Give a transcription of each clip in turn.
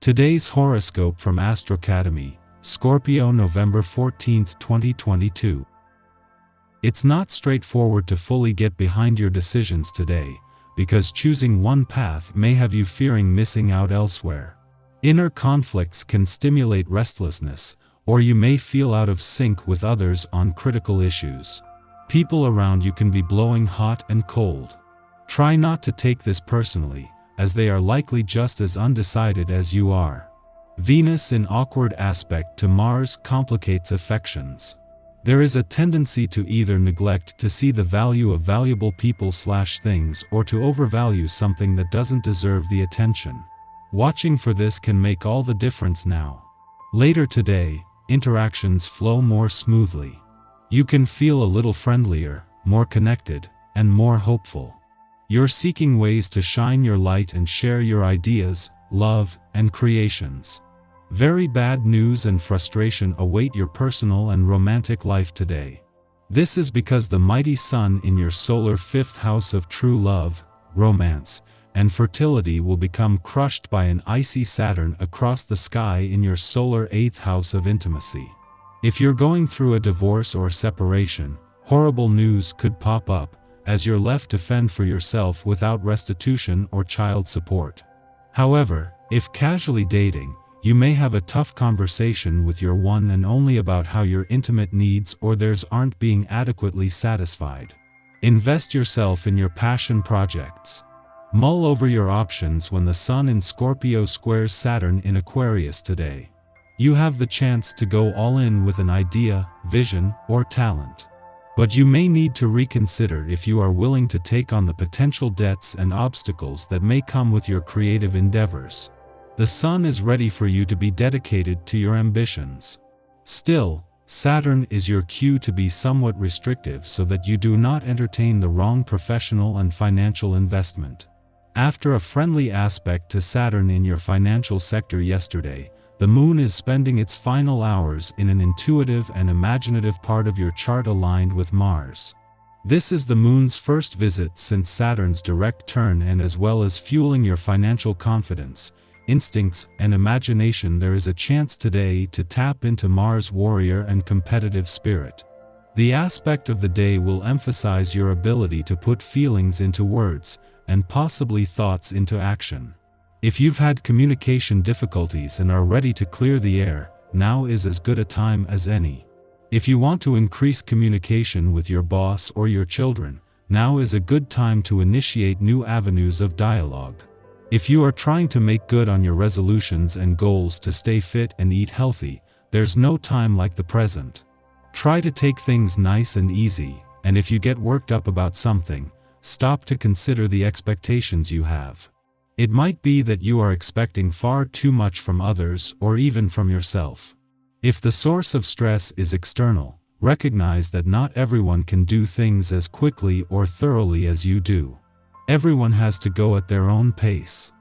Today's horoscope from Astrocademy, Scorpio, November 14, 2022. It's not straightforward to fully get behind your decisions today, because choosing one path may have you fearing missing out elsewhere. Inner conflicts can stimulate restlessness, or you may feel out of sync with others on critical issues. People around you can be blowing hot and cold. Try not to take this personally, as they are likely just as undecided as you are. Venus in awkward aspect to Mars complicates affections. There is a tendency to either neglect to see the value of valuable people/things or to overvalue something that doesn't deserve the attention. Watching for this can make all the difference now. Later today, interactions flow more smoothly. You can feel a little friendlier, more connected, and more hopeful. You're seeking ways to shine your light and share your ideas, love, and creations. Very bad news and frustration await your personal and romantic life today. This is because the mighty Sun in your solar 5th house of true love, romance, and fertility will become crushed by an icy Saturn across the sky in your solar 8th house of intimacy. If you're going through a divorce or separation, horrible news could pop up, as you're left to fend for yourself without restitution or child support. However, if casually dating, you may have a tough conversation with your one and only about how your intimate needs or theirs aren't being adequately satisfied. Invest yourself in your passion projects. Mull over your options when the Sun in Scorpio squares Saturn in Aquarius today. You have the chance to go all in with an idea, vision, or talent. But you may need to reconsider if you are willing to take on the potential debts and obstacles that may come with your creative endeavors. The Sun is ready for you to be dedicated to your ambitions. Still, Saturn is your cue to be somewhat restrictive so that you do not entertain the wrong professional and financial investment. After a friendly aspect to Saturn in your financial sector yesterday, the Moon is spending its final hours in an intuitive and imaginative part of your chart aligned with Mars. This is the Moon's first visit since Saturn's direct turn, and as well as fueling your financial confidence, instincts, and imagination, there is a chance today to tap into Mars' warrior and competitive spirit. The aspect of the day will emphasize your ability to put feelings into words, and possibly thoughts into action. If you've had communication difficulties and are ready to clear the air, now is as good a time as any. If you want to increase communication with your boss or your children, now is a good time to initiate new avenues of dialogue. If you are trying to make good on your resolutions and goals to stay fit and eat healthy, there's no time like the present. Try to take things nice and easy, and if you get worked up about something, stop to consider the expectations you have. It might be that you are expecting far too much from others or even from yourself. If the source of stress is external, recognize that not everyone can do things as quickly or thoroughly as you do. Everyone has to go at their own pace.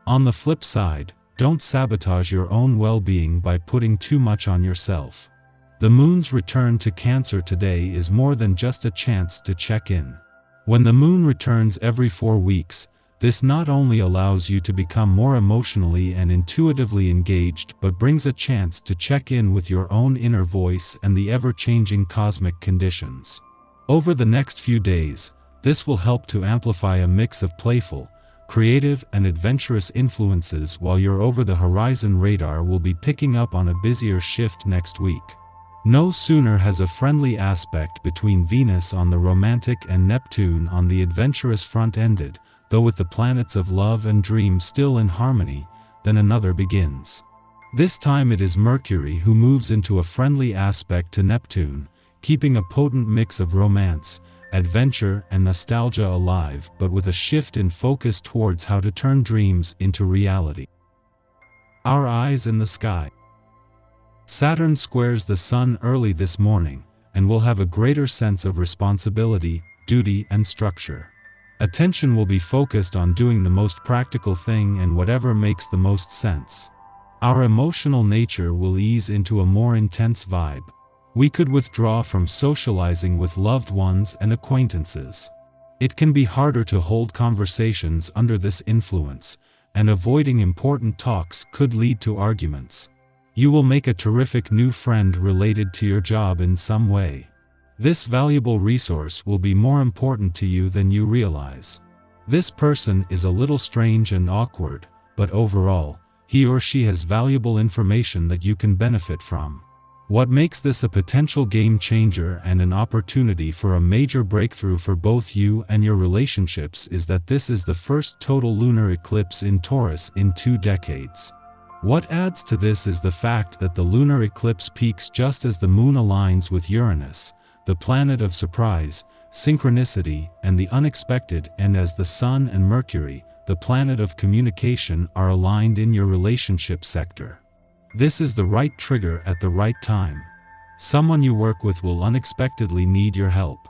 On the flip side, don't sabotage your own well-being by putting too much on yourself. The Moon's return to Cancer today is more than just a chance to check in. When the Moon returns every 4 weeks, this not only allows you to become more emotionally and intuitively engaged, but brings a chance to check in with your own inner voice and the ever-changing cosmic conditions. Over the next few days, this will help to amplify a mix of playful, creative, and adventurous influences, while your over-the-horizon radar will be picking up on a busier shift next week. No sooner has a friendly aspect between Venus on the romantic and Neptune on the adventurous front ended, though with the planets of love and dream still in harmony, then another begins. This time it is Mercury who moves into a friendly aspect to Neptune, keeping a potent mix of romance, adventure, and nostalgia alive, but with a shift in focus towards how to turn dreams into reality. Our eyes in the sky. Saturn squares the Sun early this morning, and will have a greater sense of responsibility, duty, and structure. Attention will be focused on doing the most practical thing and whatever makes the most sense. Our emotional nature will ease into a more intense vibe. We could withdraw from socializing with loved ones and acquaintances. It can be harder to hold conversations under this influence, and avoiding important talks could lead to arguments. You will make a terrific new friend related to your job in some way. This valuable resource will be more important to you than you realize. This person is a little strange and awkward, but overall, he or she has valuable information that you can benefit from. What makes this a potential game changer and an opportunity for a major breakthrough for both you and your relationships is that this is the first total lunar eclipse in Taurus in 2 decades. What adds to this is the fact that the lunar eclipse peaks just as the moon aligns with Uranus, the planet of surprise, synchronicity, and the unexpected, and as the Sun and Mercury, the planet of communication, are aligned in your relationship sector. This is the right trigger at the right time. Someone you work with will unexpectedly need your help.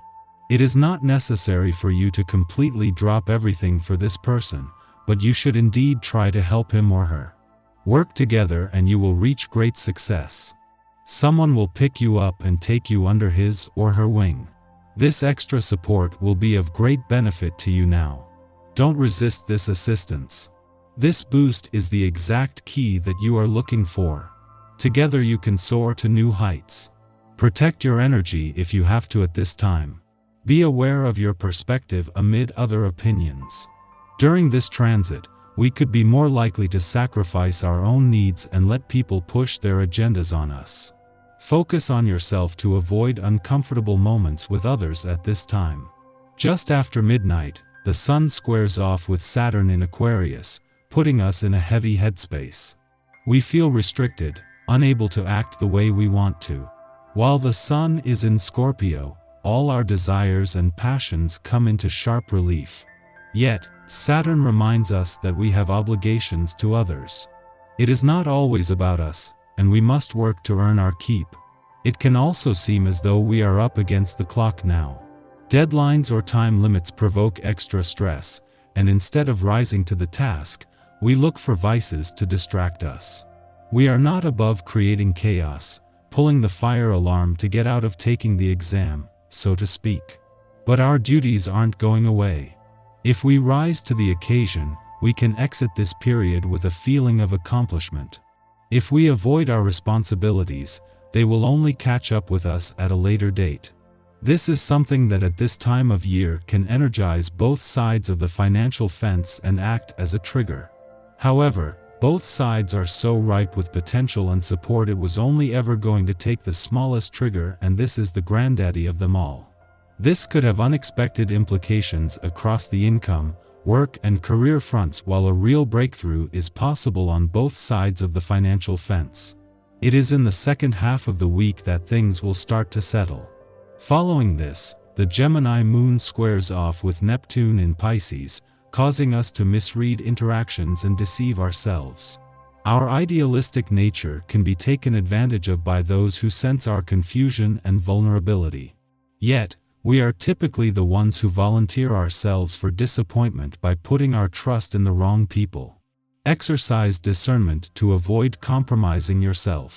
It is not necessary for you to completely drop everything for this person, but you should indeed try to help him or her. Work together and you will reach great success. Someone will pick you up and take you under his or her wing. This extra support will be of great benefit to you now. Don't resist this assistance. This boost is the exact key that you are looking for. Together you can soar to new heights. Protect your energy if you have to at this time. Be aware of your perspective amid other opinions. During this transit, we could be more likely to sacrifice our own needs and let people push their agendas on us. Focus on yourself to avoid uncomfortable moments with others at this time. Just after midnight, the Sun squares off with Saturn in Aquarius, putting us in a heavy headspace. We feel restricted, unable to act the way we want to. While the Sun is in Scorpio, all our desires and passions come into sharp relief. Yet, Saturn reminds us that we have obligations to others. It is not always about us, and we must work to earn our keep. It can also seem as though we are up against the clock now. Deadlines or time limits provoke extra stress, and instead of rising to the task, we look for vices to distract us. We are not above creating chaos, pulling the fire alarm to get out of taking the exam, so to speak. But our duties aren't going away. If we rise to the occasion, we can exit this period with a feeling of accomplishment. If we avoid our responsibilities, they will only catch up with us at a later date. This is something that at this time of year can energize both sides of the financial fence and act as a trigger. However, both sides are so ripe with potential and support it was only ever going to take the smallest trigger, and this is the granddaddy of them all. This could have unexpected implications across the income, work, and career fronts, while a real breakthrough is possible on both sides of the financial fence. It is in the second half of the week that things will start to settle. Following this, the Gemini moon squares off with Neptune in Pisces, causing us to misread interactions and deceive ourselves. Our idealistic nature can be taken advantage of by those who sense our confusion and vulnerability. Yet, we are typically the ones who volunteer ourselves for disappointment by putting our trust in the wrong people. Exercise discernment to avoid compromising yourself.